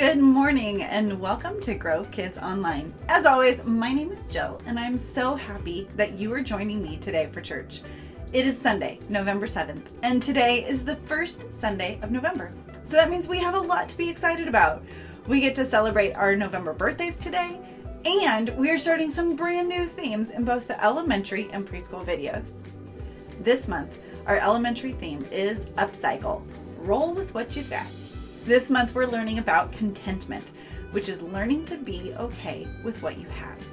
Good morning and welcome to Grove Kids Online. As always, my name is Jill and I'm so happy that you are joining me today for church. It is Sunday, November 7th, and today is the first Sunday of November. So that means we have a lot to be excited about. We get to celebrate our November birthdays today, and we're starting some brand new themes in both the elementary and preschool videos. This month, our elementary theme is Upcycle. Roll with what you've got. This month we're learning about contentment, which is learning to be okay with what you have.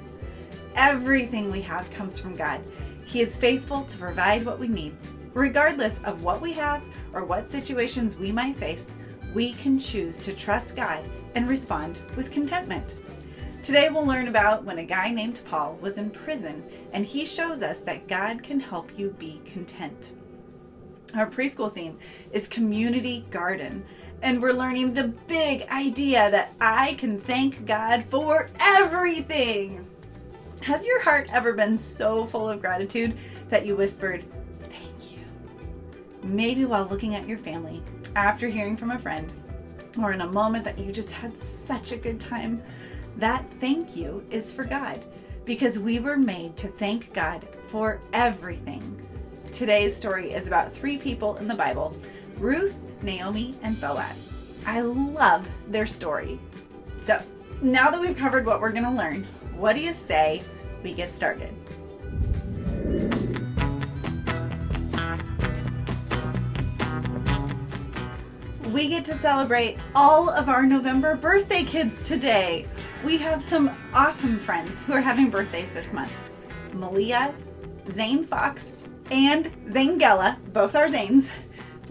Everything we have comes from God. He is faithful to provide what we need. Regardless of what we have or what situations we might face, we can choose to trust God and respond with contentment. Today we'll learn about when a guy named Paul was in prison, and he shows us that God can help you be content. Our preschool theme is Community Garden, and we're learning the big idea that I can thank God for everything. Has your heart ever been so full of gratitude that you whispered, "Thank you"? Maybe while looking at your family, after hearing from a friend, or in a moment that you just had such a good time. That thank you is for God, because we were made to thank God for everything. Today's story is about three people in the Bible: Ruth, Naomi, and Boaz. I love their story. So now that we've covered what we're going to learn, what do you say we get started? We get to celebrate all of our November birthday kids today. We have some awesome friends who are having birthdays this month. Malia, Zane Fox, and Zane Gella, both are Zanes,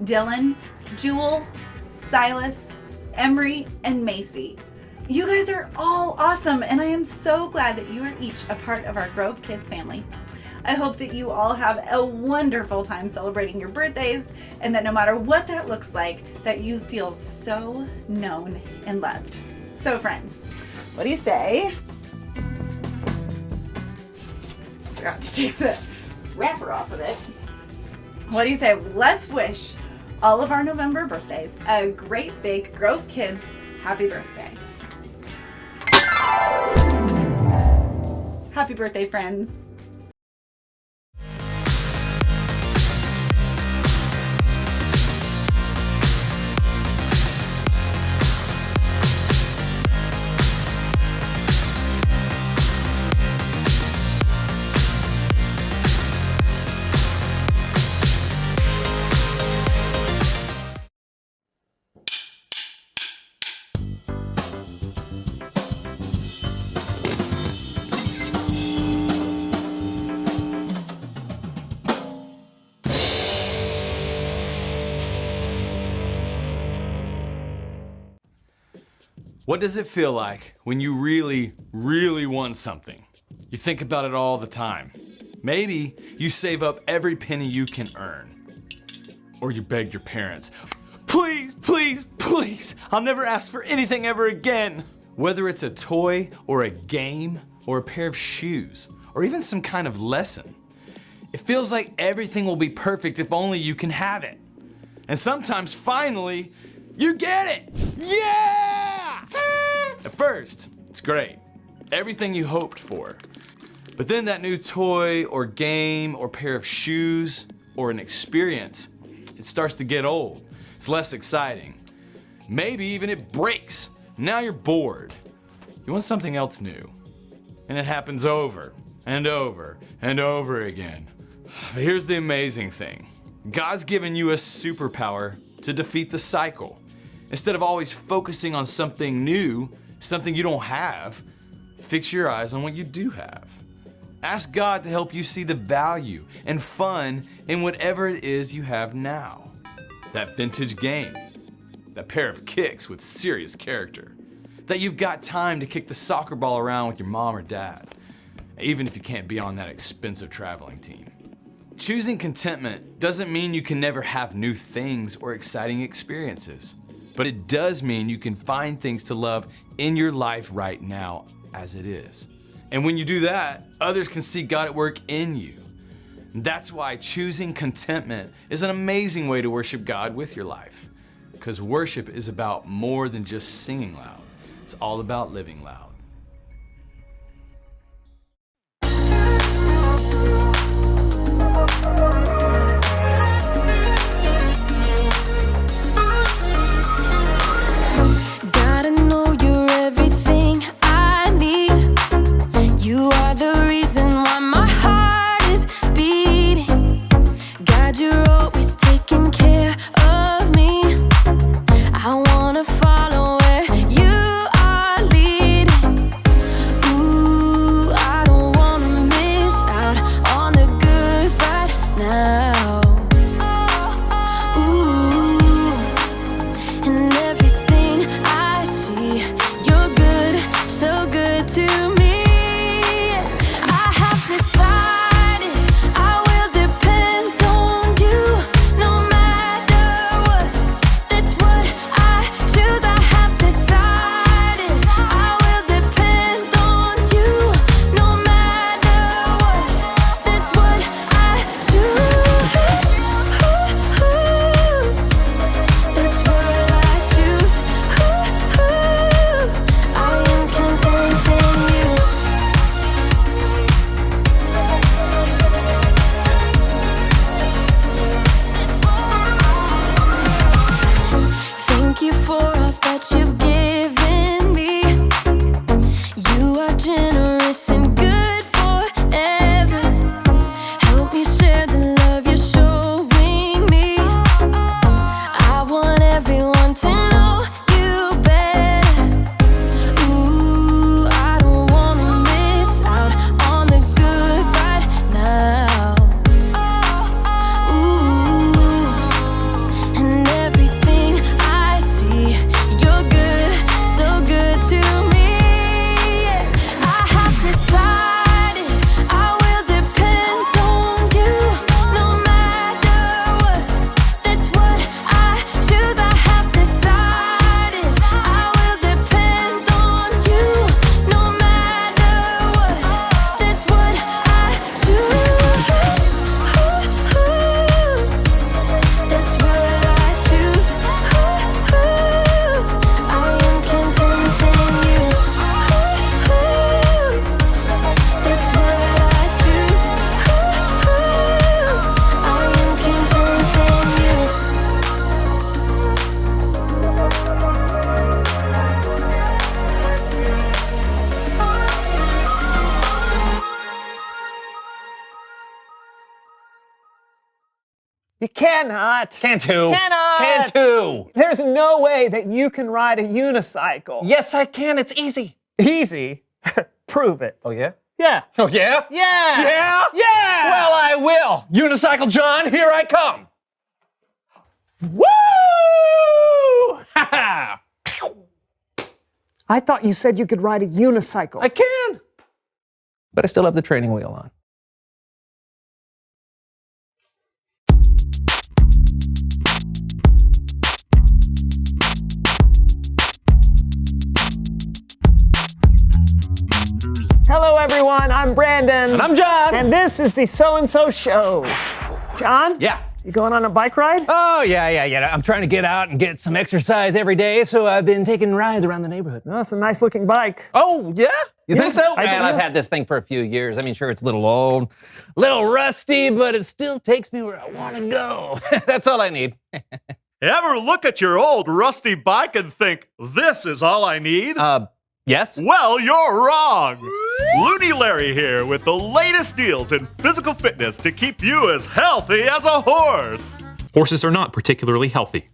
Dylan, Jewel, Silas, Emery, and Macy. You guys are all awesome, and I am so glad that you are each a part of our Grove Kids family. I hope that you all have a wonderful time celebrating your birthdays, and that no matter what that looks like, that you feel so known and loved. So friends, what do you say? Forgot to take the wrapper off of it. What do you say? Let's wish all of our November birthdays a great big Grove Kids happy birthday. Happy birthday, friends. What does it feel like when you really, really want something? You think about it all the time. Maybe you save up every penny you can earn. Or you beg your parents, "Please, please, please, I'll never ask for anything ever again." Whether it's a toy or a game or a pair of shoes or even some kind of lesson, it feels like everything will be perfect if only you can have it. And sometimes finally, you get it. Yeah! At first, it's great. Everything you hoped for. But then that new toy or game or pair of shoes or an experience, it starts to get old. It's less exciting. Maybe even it breaks. Now you're bored. You want something else new. And it happens over and over and over again. But here's the amazing thing. God's given you a superpower to defeat the cycle. Instead of always focusing on something new, something you don't have, fix your eyes on what you do have. Ask God to help you see the value and fun in whatever it is you have now. That vintage game, that pair of kicks with serious character, that you've got time to kick the soccer ball around with your mom or dad, even if you can't be on that expensive traveling team. Choosing contentment doesn't mean you can never have new things or exciting experiences. But it does mean you can find things to love in your life right now as it is. And when you do that, others can see God at work in you. And that's why choosing contentment is an amazing way to worship God with your life. Because worship is about more than just singing loud. It's all about living loud. Gotta know you're everything I need. You are the reason why my heart is beating. God, you're always taking care of me. I wanna follow where you are leading. Ooh, I don't wanna miss out on the good right now. Ooh, and everything I see, you're good, so good to me. I have decided I will depend on you no matter what. That's what I choose. I have decided I will depend on you no matter what. That's what I choose. That's what I choose. I am content in you. Thank you for all that you've given me. You are generous and good forever. Help me share the love you're showing me. I want everyone to know you better. Ooh, I don't wanna miss out on the good right now. Ooh, and everything I see, you're good, so good to me. I have decided I will depend on you no matter what. That's what I choose. I have decided I will depend on you no matter what. That's what I choose. That's what I choose. I am content in you. That's what I choose. I am content in you. You cannot. Can't who? Cannot. Can't who? There's no way that you can ride a unicycle. Yes, I can. It's easy. Easy. Prove it. Oh, yeah? Yeah. Oh, yeah? Yeah. Yeah? Yeah. Well, I will. Unicycle John, here I come. Woo! Ha ha! I thought you said you could ride a unicycle. I can. But I still have the training wheel on. Hello, everyone. I'm Brandon. And I'm John. And this is the So-and-So Show. John? Yeah. You going on a bike ride? Oh, yeah. I'm trying to get out and get some exercise every day, so I've been taking rides around the neighborhood. Oh, that's a nice looking bike. Oh, yeah? You Yeah, think so? I do, Man, I've yeah. had this thing for a few years. I mean, sure, it's a little old, little rusty, but it still takes me where I want to go. That's all I need. Ever look at your old rusty bike and think, this is all I need? Yes? Well, you're wrong. Looney Larry here with the latest deals in physical fitness to keep you as healthy as a horse. Horses are not particularly healthy.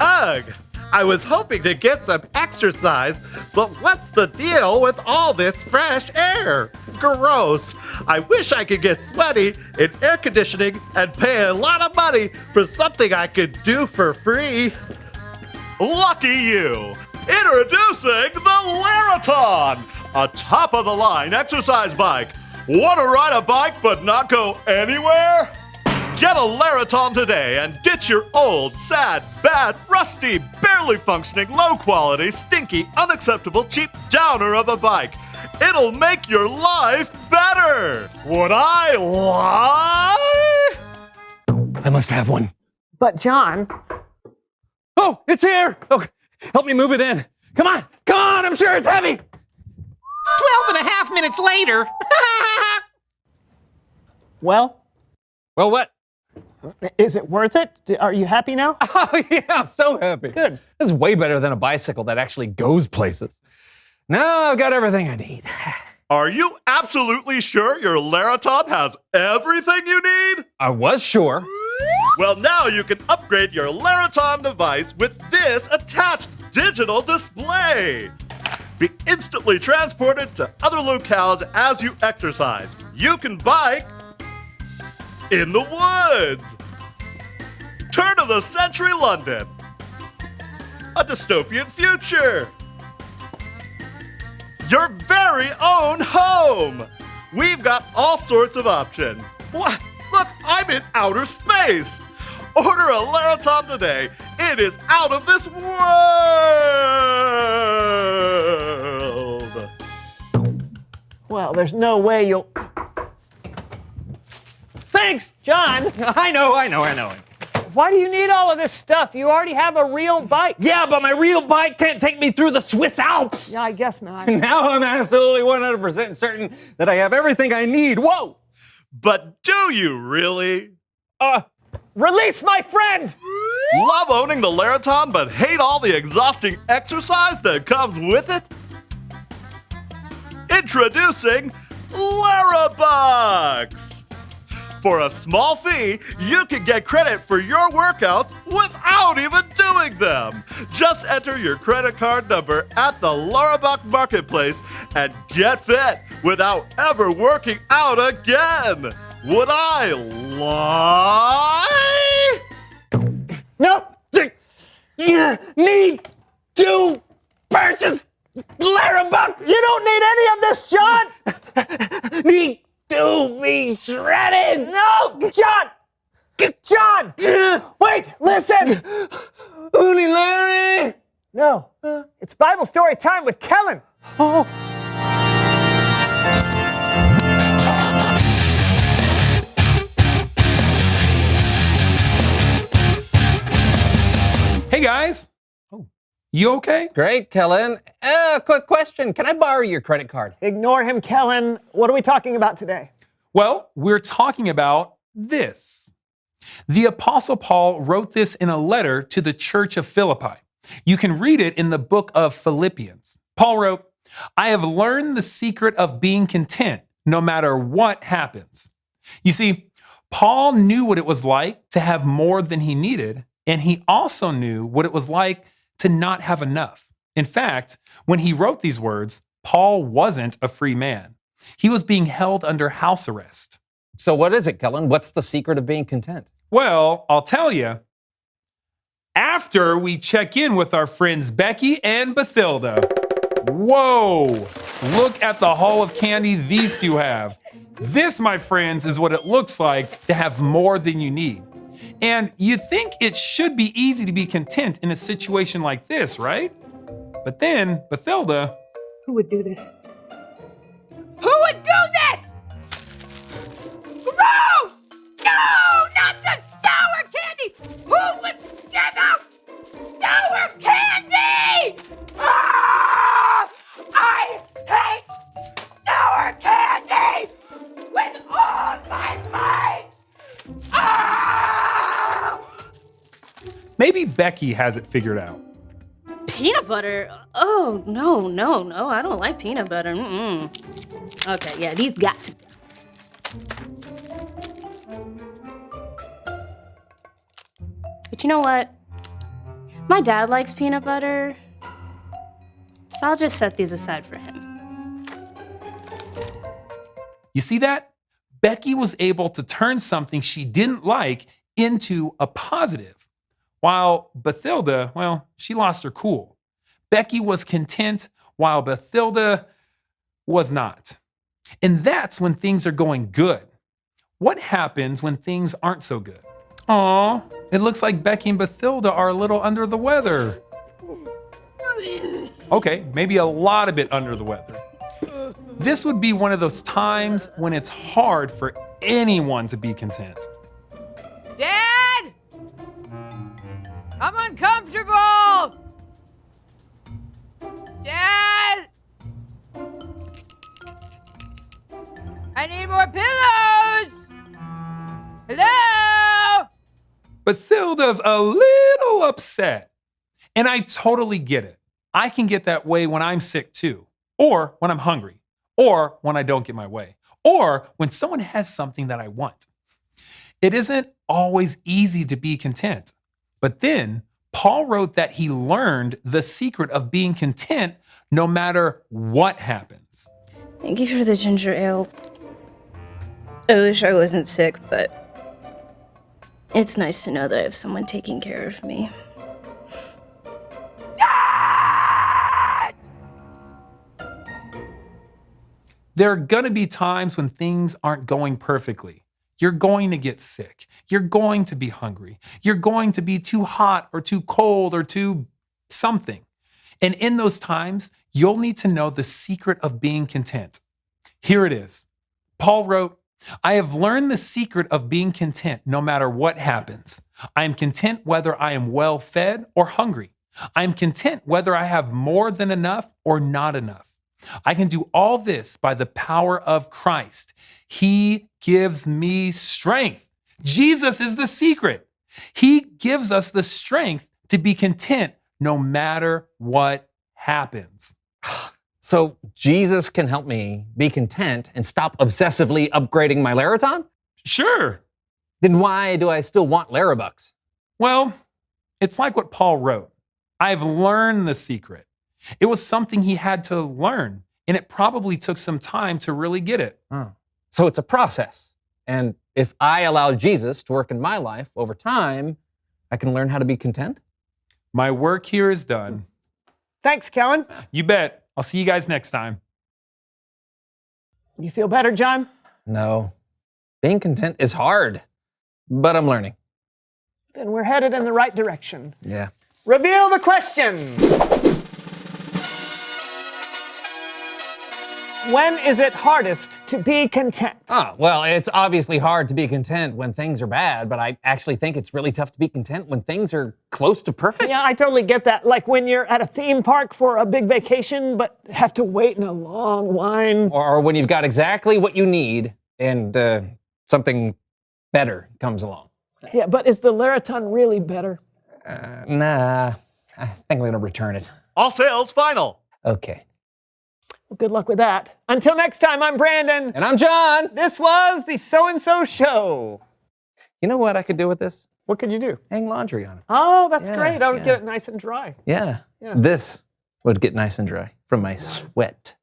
Ugh, I was hoping to get some exercise, but what's the deal with all this fresh air? Gross. I wish I could get sweaty in air conditioning and pay a lot of money for something I could do for free. Lucky you! Introducing the Lariton, a top-of-the-line exercise bike. Want to ride a bike but not go anywhere? Get a Lariton today and ditch your old, sad, bad, rusty, barely functioning, low-quality, stinky, unacceptable, cheap downer of a bike. It'll make your life better. Would I lie? I must have one. But John, Oh, it's here! Oh, help me move it in. Come on, I'm sure it's heavy. 12.5 minutes later. Well, Well, what? is it worth it? Are you happy now? Oh, yeah, I'm so happy. Good. This is way better than a bicycle that actually goes places. Now I've got everything I need. Are you absolutely sure your Laraton has everything you need? I was sure. Well, now you can upgrade your Laraton device with this attached digital display. Be instantly transported to other locales as you exercise. You can bike in the woods. Turn of the century London. A dystopian future. Your very own home. We've got all sorts of options. What? Look, I'm in outer space. Order a Laraton today. It is out of this world. Well, there's no way you'll. Thanks, John, I know. why do you need all of this stuff? You already have a real bike. Yeah, but my real bike can't take me through the Swiss Alps. Yeah, I guess not. Now I'm absolutely 100% certain that I have everything I need. Whoa! But do you really? Release my friend! Love owning the Laraton but hate all the exhausting exercise that comes with it? Introducing Larabucks! For a small fee, you can get credit for your workouts without even doing them. Just enter your credit card number at the Larabuck Marketplace and get fit without ever working out again. Would I lie? Nope. Need to purchase Larabucks. You don't need any of this, John! Need to be shredded. No! John! John! Wait, listen! Uni Larry. No, it's Bible story time with Kellen. Oh. Hey guys. Oh, you okay? Great, Kellen. Quick question. Can I borrow your credit card? Ignore him, Kellen. What are we talking about today? Well, we're talking about this. The Apostle Paul wrote this in a letter to the church of Philippi. You can read it in the book of Philippians. Paul wrote, I have learned the secret of being content no matter what happens. You see, Paul knew what it was like to have more than he needed, and he also knew what it was like to not have enough. In fact, when he wrote these words, Paul wasn't a free man. He was being held under house arrest. So what is it, Kellen? What's the secret of being content? Well, I'll tell you. After we check in with our friends Becky and Bathilda. Whoa! Look at the haul of candy these two have. This, my friends, is what it looks like to have more than you need. And you think it should be easy to be content in a situation like this, right? But then, Bathilda. Who would do this? Who would do this? Gross! No, not the sour candy! Who would give out sour candy? Ah! I hate sour candy with all my might! Ah! Maybe Becky has it figured out. Peanut butter? Oh, no, I don't like peanut butter. Okay, yeah, these got to be. But you know what? My dad likes peanut butter, so I'll just set these aside for him. You see that? Becky was able to turn something she didn't like into a positive, while Bathilda, well, she lost her cool. Becky was content while Bathilda was not. And that's when things are going good. What happens when things aren't so good? Aw, it looks like Becky and Bathilda are a little under the weather. Okay, maybe a lot of it under the weather. This would be one of those times when it's hard for anyone to be content. Dad! I'm uncomfortable! I need more pillows! Hello? Bathilda's a little upset. And I totally get it. I can get that way when I'm sick too, or when I'm hungry, or when I don't get my way, or when someone has something that I want. It isn't always easy to be content. But then Paul wrote that he learned the secret of being content no matter what happens. Thank you for the ginger ale. I wish I wasn't sick, but it's nice to know that I have someone taking care of me. There are going to be times when things aren't going perfectly. You're going to get sick. You're going to be hungry. You're going to be too hot or too cold or too something. And in those times, you'll need to know the secret of being content. Here it is. Paul wrote, I have learned the secret of being content no matter what happens. I am content whether I am well fed or hungry. I am content whether I have more than enough or not enough. I can do all this by the power of Christ. He gives me strength. Jesus is the secret. He gives us the strength to be content no matter what happens. So Jesus can help me be content and stop obsessively upgrading my Laraton? Sure. Then why do I still want Larabucks? Well, it's like what Paul wrote. I've learned the secret. It was something he had to learn, and it probably took some time to really get it. So it's a process. And if I allow Jesus to work in my life over time, I can learn how to be content? My work here is done. Thanks, Kellen. You bet. I'll see you guys next time. You feel better, John? No. Being content is hard, but I'm learning. Then we're headed in the right direction. Yeah. Reveal the question. When is it hardest to be content? Well, it's obviously hard to be content when things are bad, but I actually think it's really tough to be content when things are close to perfect. Yeah, I totally get that. Like when you're at a theme park for a big vacation, but have to wait in a long line. Or when you've got exactly what you need and something better comes along. Yeah, but is the Laraton really better? Nah, I think I'm going to return it. All sales final. Okay. Well, good luck with that. Until next time, I'm Brandon. And I'm John. This was the So-and-So Show. You know what I could do with this? What could you do? Hang laundry on it. Oh, that's Yeah, great. I would yeah. get it nice and dry. Yeah. Yeah. This would get nice and dry from my sweat.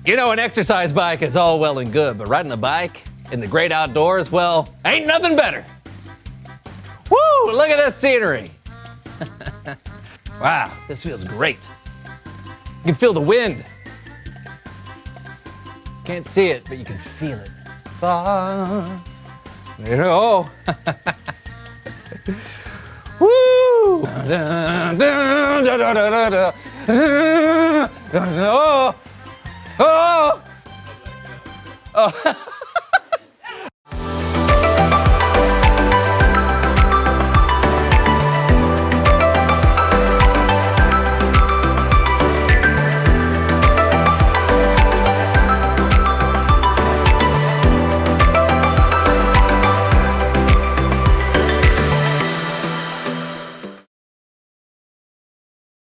You know, an exercise bike is all well and good, but riding a bike in the great outdoors, well, ain't nothing better. Woo! Look at this scenery. Wow, this feels great. You can feel the wind. Can't see it, but you can feel it. Far. You know. Woo! Oh!